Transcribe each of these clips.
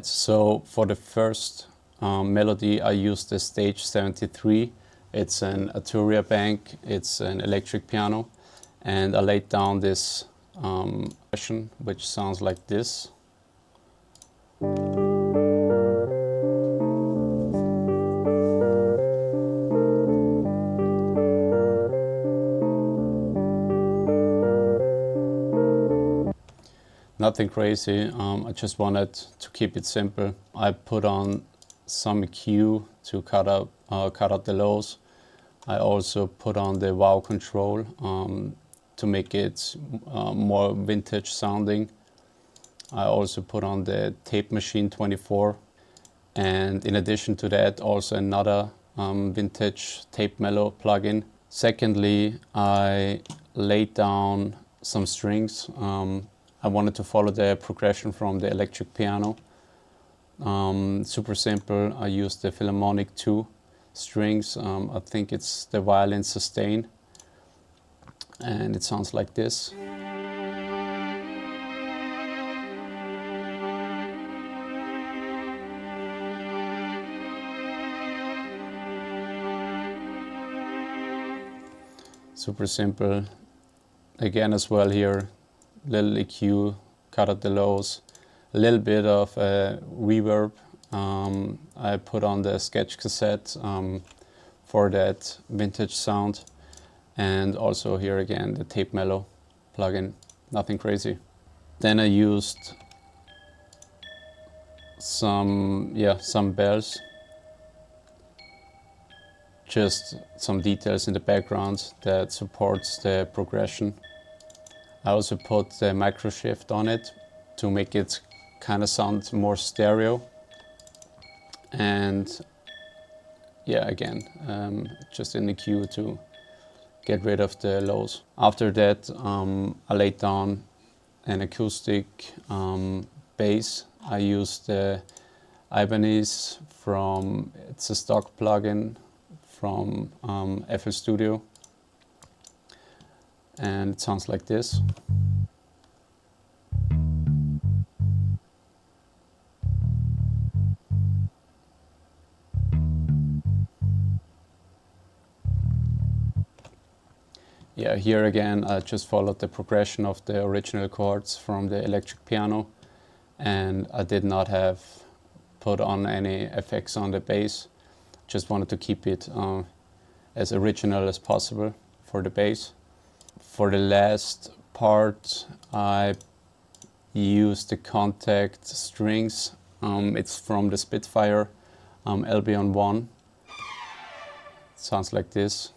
Alright, so for the first melody I used the Stage 73. It's an Arturia bank, it's an electric piano, and I laid down this version which sounds like this. Nothing crazy, I just wanted to keep it simple. I put on some EQ to cut out the lows. I also put on the wow control to make it more vintage sounding. I also put on the tape machine 24, and in addition to that also another vintage tape mellow plugin. Secondly, I laid down some strings. I wanted to follow the progression from the electric piano. Super simple. I used the Philharmonic 2 strings. I think it's the violin sustain, and it sounds like this. Super simple. Again as well here, little EQ, cut out the lows, a little bit of reverb. I put on the sketch cassette for that vintage sound, and also here again the tape mellow plugin. Nothing crazy. Then I used some bells, just some details in the background that supports the progression. I also put the micro shift on it to make it kind of sound more stereo. And yeah, again, just in the EQ to get rid of the lows. After that, I laid down an acoustic bass. I used the Ibanez it's a stock plugin from FL Studio. And it sounds like this. Yeah, here again I just followed the progression of the original chords from the electric piano, and I did not have put on any effects on the bass. Just wanted to keep it as original as possible for the bass. For the last part, I used the contact strings. It's from the Spitfire Albion 1. It sounds like this.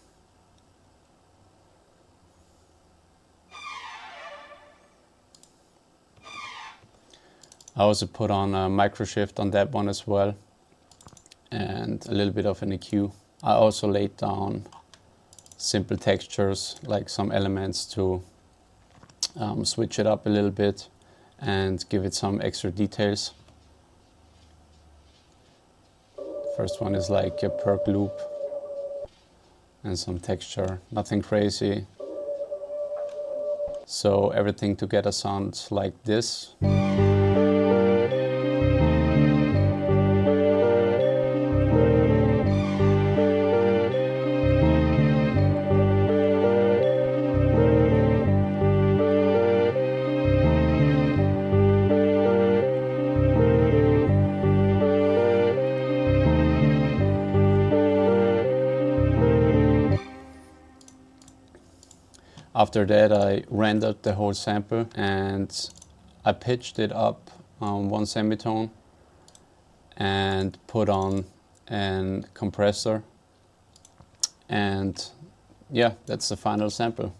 I also put on a micro shift on that one as well, and a little bit of an EQ. I also laid down simple textures, like some elements to switch it up a little bit and give it some extra details. First one is like a perk loop and some texture, nothing crazy. So everything together sounds like this. After that I rendered the whole sample and I pitched it up one semitone and put on a compressor, and yeah, that's the final sample.